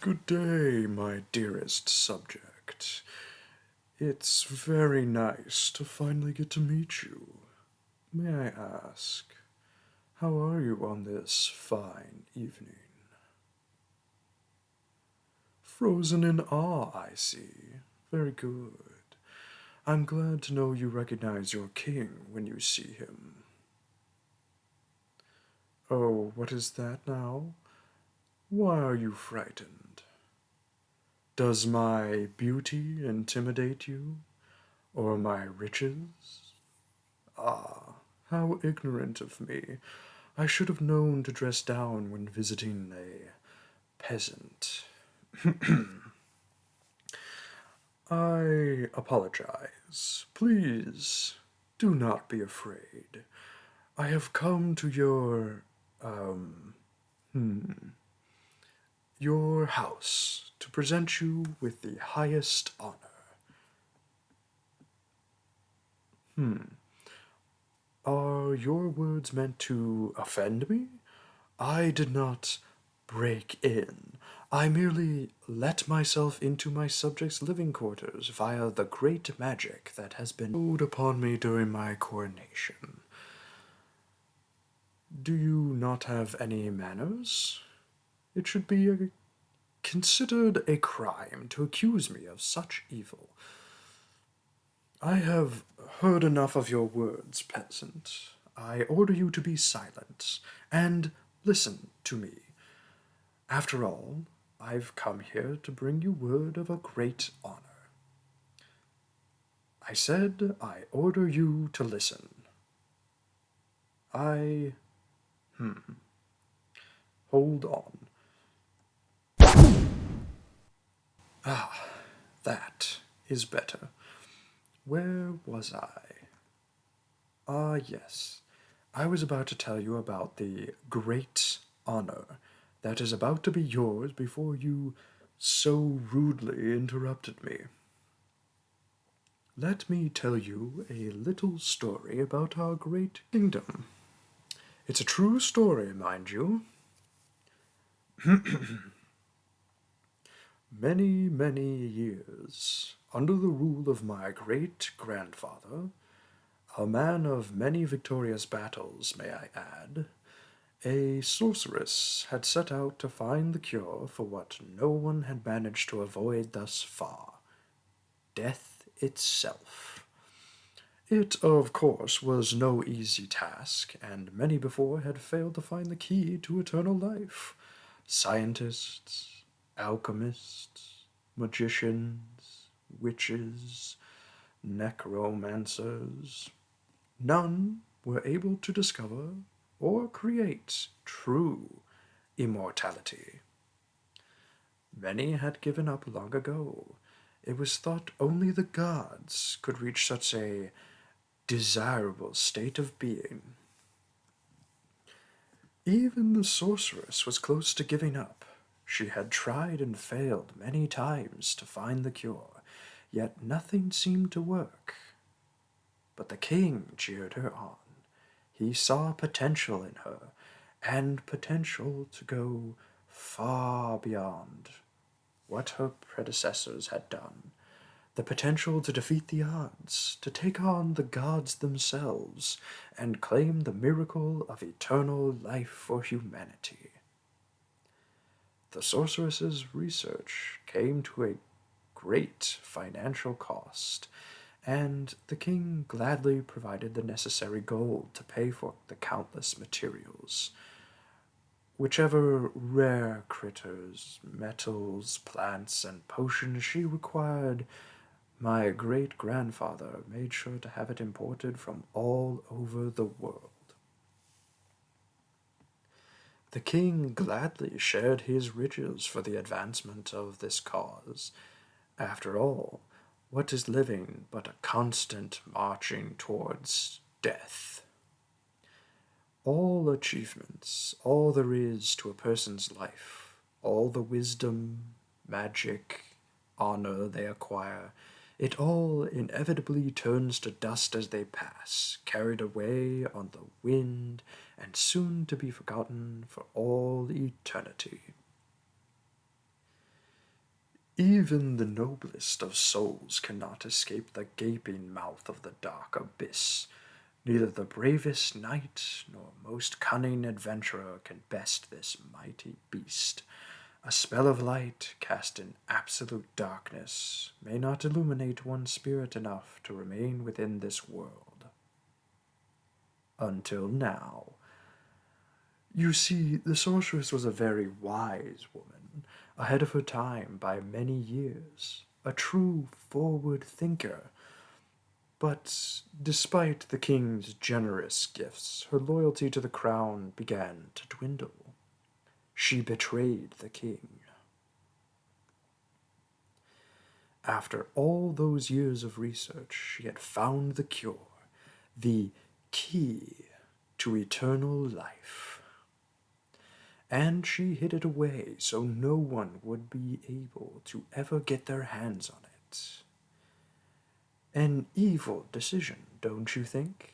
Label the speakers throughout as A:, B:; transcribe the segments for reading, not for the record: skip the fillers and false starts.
A: Good day, my dearest subject. It's very nice to finally get to meet you. May I ask, how are you on this fine evening? Frozen in awe, I see. Very good. I'm glad to know you recognize your king when you see him. Oh, what is that now? Why are you frightened? Does my beauty intimidate you? Or my riches? Ah, how ignorant of me. I should have known to dress down when visiting a peasant. I apologize. Please, do not be afraid. I have come to your house to present you with the highest honor. Are your words meant to offend me? I did not break in. I merely let myself into my subjects' living quarters via the great magic that has been bestowed upon me during my coronation. Do you not have any manners? It should be considered a crime to accuse me of such evil. I have heard enough of your words, peasant. I order you to be silent and listen to me. After all, I've come here to bring you word of a great honor. I said I order you to listen. Hold on. Ah, that is better. Where was I? Ah, yes. I was about to tell you about the great honor that is about to be yours before you so rudely interrupted me. Let me tell you a little story about our great kingdom. It's a true story, mind you. Many, many years, under the rule of my great-grandfather, a man of many victorious battles, may I add, a sorceress had set out to find the cure for what no one had managed to avoid thus far: death itself. It, of course, was no easy task, and many before had failed to find the key to eternal life. Scientists, alchemists, magicians, witches, necromancers. None were able to discover or create true immortality. Many had given up long ago. It was thought only the gods could reach such a desirable state of being. Even the sorceress was close to giving up. She had tried and failed many times to find the cure, yet nothing seemed to work. But the king cheered her on. He saw potential in her, and potential to go far beyond what her predecessors had done. The potential to defeat the odds, to take on the gods themselves, and claim the miracle of eternal life for humanity. The sorceress's research came to a great financial cost, and the king gladly provided the necessary gold to pay for the countless materials. Whichever rare critters, metals, plants, and potions she required, my great-grandfather made sure to have it imported from all over the world. The king gladly shared his riches for the advancement of this cause. After all, what is living but a constant marching towards death? All achievements, all there is to a person's life, all the wisdom, magic, honor they acquire, it all inevitably turns to dust as they pass, carried away on the wind, and soon to be forgotten for all eternity. Even the noblest of souls cannot escape the gaping mouth of the dark abyss. Neither the bravest knight nor most cunning adventurer can best this mighty beast. A spell of light cast in absolute darkness may not illuminate one's spirit enough to remain within this world. Until now. You see, the sorceress was a very wise woman, ahead of her time by many years, a true forward thinker. But despite the king's generous gifts, her loyalty to the crown began to dwindle. She betrayed the king. After all those years of research, she had found the cure, the key to eternal life. And she hid it away so no one would be able to ever get their hands on it. An evil decision, don't you think?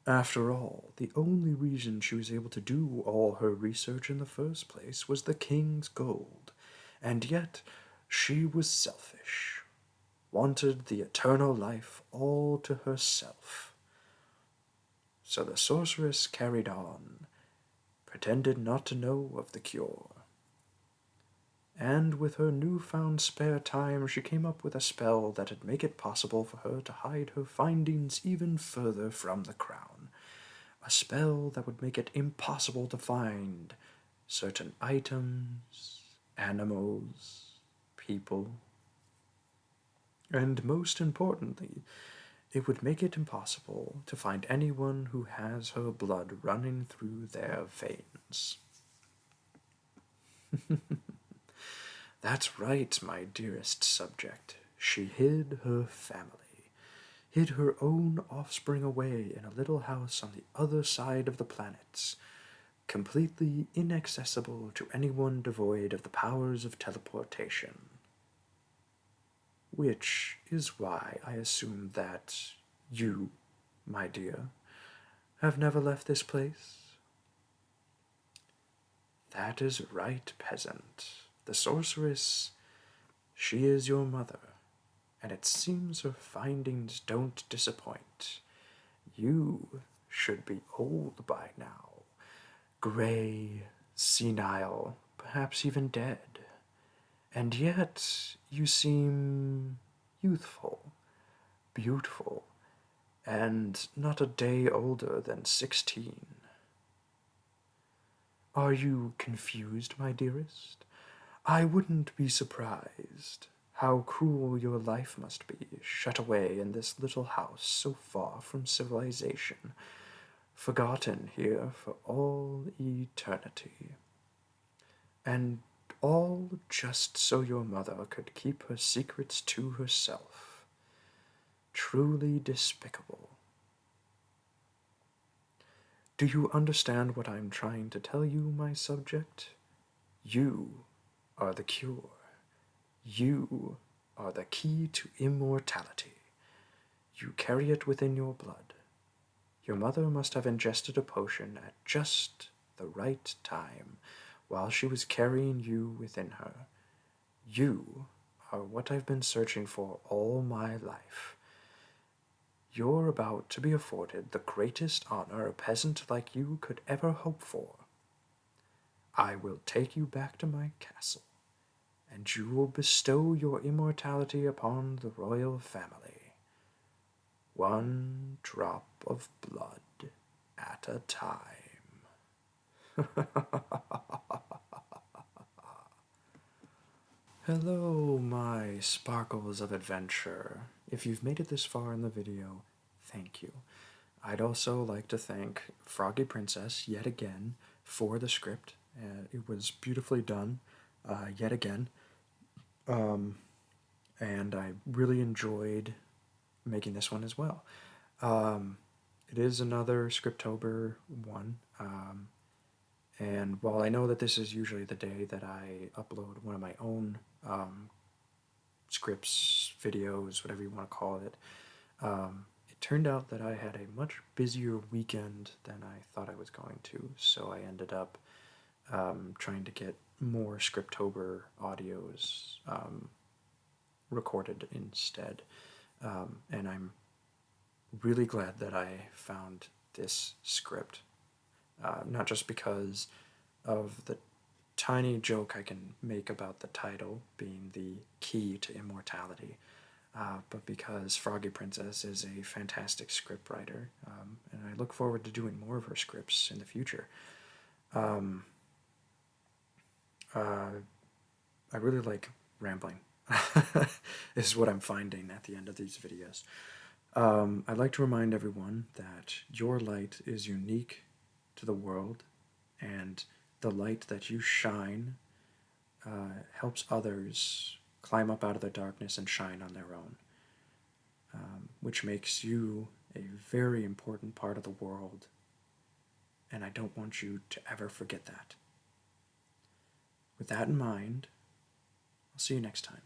A: After all, the only reason she was able to do all her research in the first place was the king's gold, and yet she was selfish, wanted the eternal life all to herself. So the sorceress carried on, pretended not to know of the cure. And with her newfound spare time, she came up with a spell that'd make it possible for her to hide her findings even further from the crown. A spell that would make it impossible to find certain items, animals, people. And most importantly, it would make it impossible to find anyone who has her blood running through their veins. That's right, my dearest subject. She hid her family, hid her own offspring away in a little house on the other side of the planets, completely inaccessible to anyone devoid of the powers of teleportation. Which is why I assume that you, my dear, have never left this place. That is right, peasant. The sorceress, she is your mother, and it seems her findings don't disappoint. You should be old by now, gray, senile, perhaps even dead. And yet you seem youthful, beautiful, and not a day older than 16. Are you confused, my dearest? I wouldn't be surprised. How cruel your life must be, shut away in this little house so far from civilization, forgotten here for all eternity. And all just so your mother could keep her secrets to herself. Truly despicable. Do you understand what I'm trying to tell you, my subject? You are the cure. You are the key to immortality. You carry it within your blood. Your mother must have ingested a potion at just the right time while she was carrying you within her. You are what I've been searching for all my life. You're about to be afforded the greatest honor a peasant like you could ever hope for. I will take you back to my castle, and you will bestow your immortality upon the royal family. One drop of blood at a time. Hello, my sparkles of adventure. If you've made it this far in the video, thank you. I'd also like to thank Froggy Princess yet again for the script. It was beautifully done yet again. And I really enjoyed making this one as well. It is another Scriptober one. And while I know that this is usually the day that I upload one of my own scripts, videos, whatever you want to call it, it turned out that I had a much busier weekend than I thought I was going to, so I ended up trying to get more Scriptober audios recorded instead. And I'm really glad that I found this script. Not just because of the tiny joke I can make about the title being the key to immortality, but because Froggy Princess is a fantastic scriptwriter, and I look forward to doing more of her scripts in the future. I really like rambling, is what I'm finding at the end of these videos. I'd like to remind everyone that your light is unique to the world, and the light that you shine helps others climb up out of the darkness and shine on their own, which makes you a very important part of the world, and I don't want you to ever forget that. With that in mind, I'll see you next time.